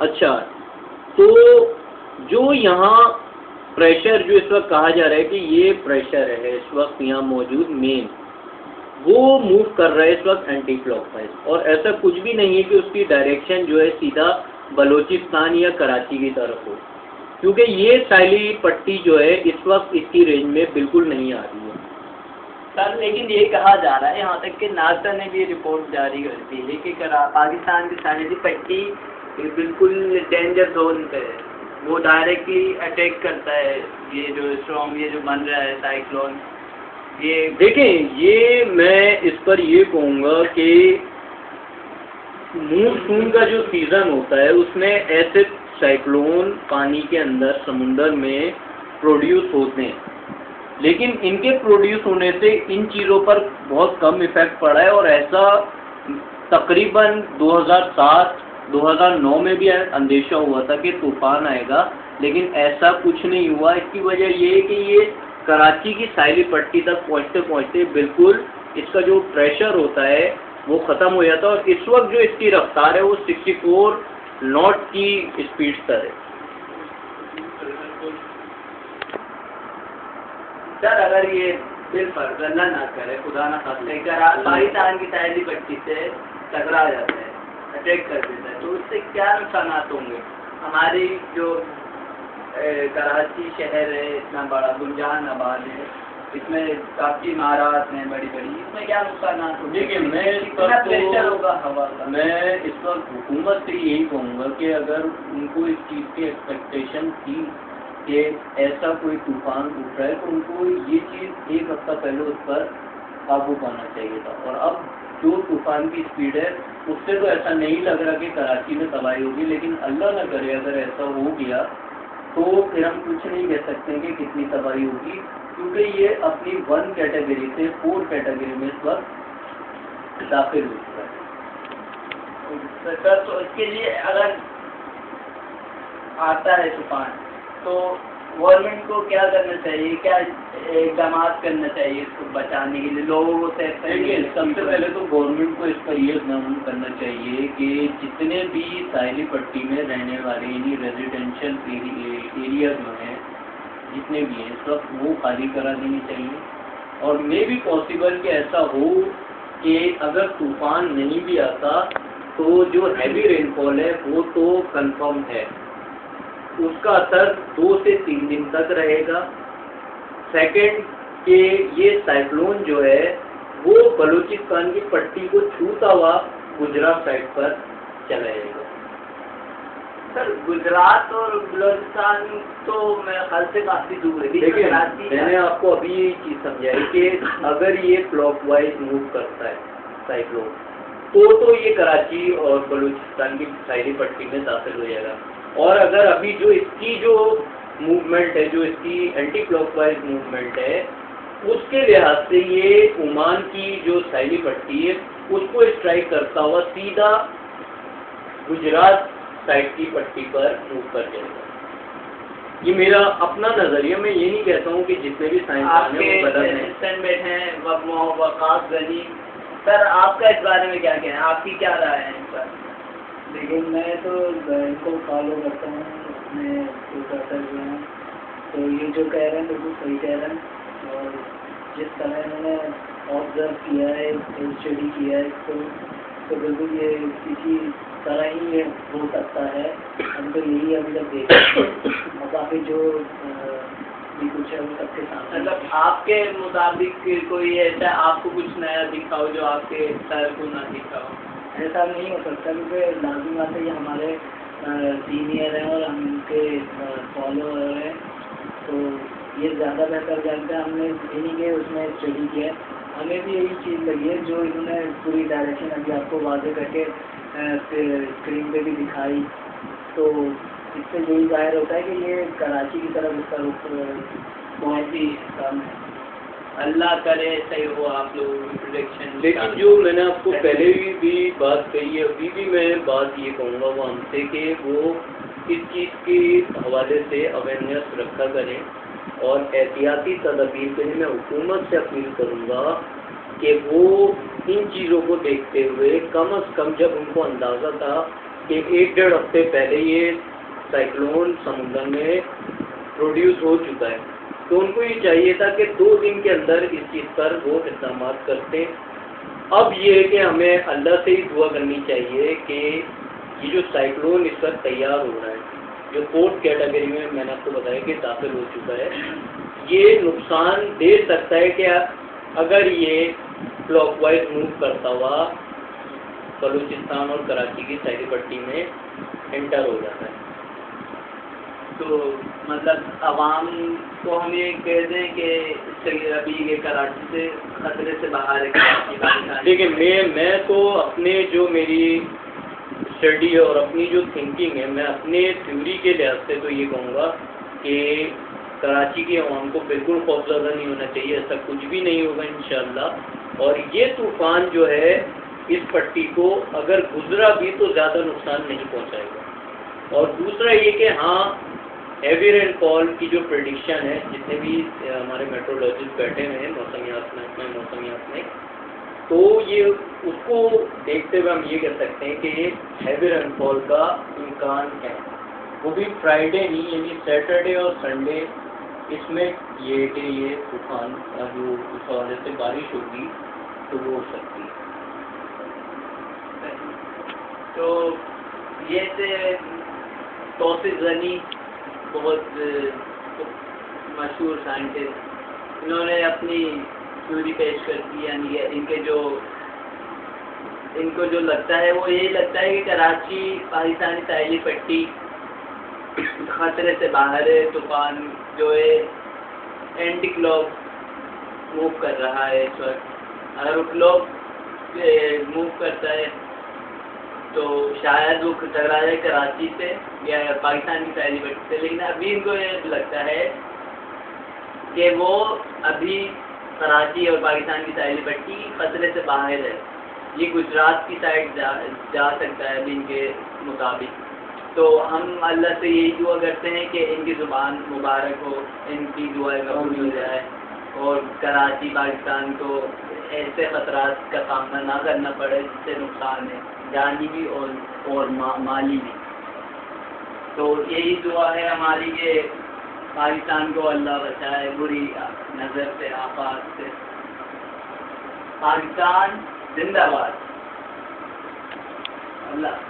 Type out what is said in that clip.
اچھا، تو جو یہاں پریشر جو اس وقت کہا جا رہا ہے کہ یہ پریشر ہے اس وقت یہاں موجود مین، وہ موو کر رہا ہے اس وقت اینٹی کلاک وائز، اور ایسا کچھ بھی نہیں ہے کہ اس کی ڈائریکشن جو ہے سیدھا بلوچستان یا کراچی کی طرف ہو، کیونکہ یہ ساحلی پٹی جو ہے اس وقت اس کی رینج میں بالکل نہیں آ رہی ہے سر۔ لیکن یہ کہا جا رہا ہے یہاں تک کہ ناسا نے بھی رپورٹ جاری کر دی ہے کہ پاکستان کی ساحلی پٹی بالکل ڈینجر زون پہ ہے، وہ ڈائریکٹلی اٹیک کرتا ہے یہ جو اسٹرانگ یہ جو بن رہا ہے سائیکلون۔ یہ دیکھیں، یہ میں اس پر یہ کہوں گا کہ مونسون کا جو سیزن ہوتا ہے اس میں ایسے سائیکلون پانی کے اندر سمندر میں پروڈیوس ہوتے ہیں، لیکن ان کے پروڈیوس ہونے سے ان چیزوں پر بہت کم ایفیکٹ پڑا ہے، اور ایسا تقریباً 2007-2009 میں بھی اندیشہ ہوا تھا کہ طوفان آئے گا، لیکن ایسا کچھ نہیں ہوا۔ اس کی وجہ یہ ہے کہ یہ کراچی کی ساحلی پٹی تک پہنچتے پہنچتے بالکل اس کا جو پریشر ہوتا ہے وہ ختم ہو جاتا ہے، اور اس وقت جو اس کی رفتار ہے وہ 64 ناٹ کی اسپیڈ پر ہے۔ سر اگر یہ بالفرض اللہ نہ کرے خدا نہ خاصے پاکستان کی ساحلی پٹی سے ٹکرا جاتا ہے، اٹیک کر دیتا ہے، تو اس سے کیا نقصانات ہوں گے؟ ہماری جو کراچی شہر ہے اتنا بڑا گلجان آباد ہے، اس میں کافی عمارات ہیں بڑی بڑی، اس میں کیا نقصانات ہوں گے؟ دیکھیے، میں کتنا پریشر ہوگا ہوا کا؟ میں اس وقت حکومت سے یہی کہوں گا کہ اگر ان کو اس چیز کی ایکسپیکٹیشن تھی کہ ایسا کوئی طوفان اٹھ رہا ہے تو ان کو یہ چیز ایک ہفتہ پہلے اس پر قابو پانا چاہیے تھا، اور اب جو طوفان کی اسپیڈ ہے اس سے تو ایسا نہیں لگ رہا کہ کراچی میں تباہی ہوگی، لیکن اللہ نہ کرے اگر ایسا ہو گیا تو پھر ہم کچھ نہیں کہہ سکتے کہ کتنی تباہی ہوگی، کیونکہ یہ اپنی 1 کیٹیگری سے 4 کیٹیگری میں اس وقت داخل ہو چکا ہے۔ سر تو اس کے لیے اگر آتا ہے طوفان تو گورنمنٹ کو کیا کرنا چاہیے، کیا اقدامات کرنا چاہیے اس کو بچانے کے لیے، لوگوں کو سیف کرنے کے لیے؟ سب سے پہلے تو گورنمنٹ کو اس پر یہ اقدام کرنا چاہیے کہ جتنے بھی ساحلی پٹی میں رہنے والے یعنی ریزیڈینشیل ایریا جو ہیں جتنے بھی ہیں اس وقت وہ خالی کرا دینی چاہیے، اور مے بھی پاسبل کہ ایسا ہو کہ اگر طوفان نہیں بھی آتا تو جو ہیوی رین فال ہے وہ تو کنفرم ہے، اس کا اثر 2 سے 3 دن تک رہے گا۔ سیکنڈ کہ یہ سائیکلون جو ہے وہ بلوچستان کی پٹی کو چھوتا ہوا گجرات سائڈ پر چلا جائے گا۔ سر گجرات اور بلوچستان تو میرے خیال سے کافی دور ہے۔ دیکھیں، میں نے آپ کو ابھی یہ چیز سمجھائی کہ اگر یہ کلاک وائز موو کرتا ہے سائیکلون تو یہ کراچی اور بلوچستان کی ساحلی پٹی میں داخل ہو جائے گا، اور اگر ابھی جو اس کی جو موومنٹ ہے، جو اس کی اینٹی کلاک وائز موومنٹ ہے، اس کے لحاظ سے یہ عمان کی جو ساحلی پٹی ہے اس کو اسٹرائک کرتا ہوا سیدھا گجرات سائڈ کی پٹی پر موو کر جائے گا۔ یہ میرا اپنا نظریہ، میں یہ نہیں کہتا ہوں کہ جتنے بھی سائنسدان ہیں وہ غلط ہیں۔ بیٹھے ہیں وقاص غنی، سر آپ کا اس بارے میں کیا کہنا ہے، آپ کی کیا رائے ہے اس پر؟ لیکن میں تو ان کو فالو کرتا ہوں اپنے پروفیسر جو ہیں، تو یہ جو کہہ رہے ہیں بالکل صحیح کہہ رہے ہیں، اور جس طرح انہوں نے آبزرو کیا ہے اسٹڈی کیا ہے اس کو، تو بالکل یہ کسی طرح ہی یہ ہو سکتا ہے۔ ہم تو یہی ابھی تک دیکھ رہے ہیں، اور باقی جو بھی کچھ ہے وہ سب کے سامنے۔ مطلب آپ کے مطابق کوئی ایسا آپ کو کچھ نیا دکھا ہو جو آپ کے سر کو نہ دکھا ہو؟ ایسا نہیں ہو سکتا، کیونکہ لازمی بات ہے یہ ہمارے سینئر ہیں اور ہم ان کے فالوور ہیں، تو یہ زیادہ بہتر جانتے ہیں۔ ہم نے انہیں کے اس میں اسٹڈی کیا ہے، ہمیں بھی یہی چیز لگی ہے جو انہوں نے پوری ڈائریکشن ابھی آپ کو واضح کر کے اسکرین پہ بھی دکھائی، تو اس سے یہی ظاہر ہوتا ہے کہ یہ کراچی کی طرف اس کا رخ بہت ہی کم ہے۔ اللہ کرے صحیح ہو آپ لوگوں کی پروڈکشن۔ لیکن جو میں نے آپ کو پہلے بھی بات کہی ہے، ابھی بھی میں بات یہ کہوں گا وہ ہم سے کہ وہ اس چیز کے حوالے سے اویئرنیس رکھا کریں، اور احتیاطی تدابیر کے لیے میں حکومت سے اپیل کروں گا کہ وہ ان چیزوں کو دیکھتے ہوئے کم از کم جب ان کو اندازہ تھا کہ 1-1.5 ہفتے پہلے یہ سائیکلون سمندر میں پروڈیوس ہو چکا ہے، تو ان کو یہ چاہیے تھا کہ 2 دن کے اندر اس چیز پر وہ اقدامات کرتے. اب یہ ہے کہ ہمیں اللہ سے ہی دعا کرنی چاہیے کہ یہ جو سائیکلون اس وقت تیار ہو رہا ہے، جو 4th کیٹیگری میں نے آپ کو بتایا کہ داخل ہو چکا ہے، یہ نقصان دے سکتا ہے کہ اگر یہ کلاک وائز موو کرتا ہوا بلوچستان اور کراچی کی ساحلی پٹی میں انٹر ہو جاتا ہے. تو مطلب عوام کو ہم یہ کہہ دیں کہ ابھی یہ کراچی سے خطرے سے باہر ہے. دیکھیں میں تو اپنے جو میری اسٹڈی اور اپنی جو تھنکنگ ہے، میں اپنے تھیوری کے لحاظ سے تو یہ کہوں گا کہ کراچی کی عوام کو بالکل خوفزدہ نہیں ہونا چاہیے، ایسا کچھ بھی نہیں ہوگا انشاءاللہ. اور یہ طوفان جو ہے اس پٹی کو اگر گزرا بھی تو زیادہ نقصان نہیں پہنچائے گا. اور دوسرا یہ کہ ہاں ہیوی رین فال کی جو پریڈکشن ہے، جتنے بھی ہمارے میٹرولوجسٹ بیٹھے ہوئے ہیں موسمیات میں، تو یہ اس کو دیکھتے ہوئے ہم یہ کہہ سکتے ہیں کہ ہیوی رین فال کا امکان ہے، وہ بھی فرائیڈے نہیں، یعنی سیٹرڈے اور سنڈے اس میں یہ کہ یہ طوفان جو اس حوالے سے بارش ہوگی تو وہ ہو سکتی ہے. تو یہ تھے توصیف غنی، بہت مشہور سائنٹسٹ. انہوں نے اپنی تھیوری پیش کر دی، یعنی ان کو جو لگتا ہے وہ یہی لگتا ہے کہ کراچی پاکستانی ساحلی پٹی خطرے سے باہر ہے. طوفان جو ہے اینٹی کلاک موو کر رہا ہے اس وقت. اگر وہ کلاک موو کرتا ہے تو شاید وہ ٹکرا جائے کراچی سے یا پاکستان کی ساحلی پٹی سے. لیکن ابھی ان کو یہ لگتا ہے کہ وہ ابھی کراچی اور پاکستان کی ساحلی پٹی خطرے سے باہر ہے. یہ گجرات کی سائڈ جا سکتا ہے ابھی ان کے مطابق. تو ہم اللہ سے یہی دعا کرتے ہیں کہ ان کی زبان مبارک ہو، ان کی دعائیں قبول ہو جائے اور کراچی پاکستان کو ایسے خطرات کا سامنا نہ کرنا پڑے جس سے نقصان ہے جانی بھی اور مالی بھی. تو یہی دعا ہے ہماری کہ پاکستان کو اللہ بچائے بری نظر سے، آفات سے. پاکستان زندہ باد. اللہ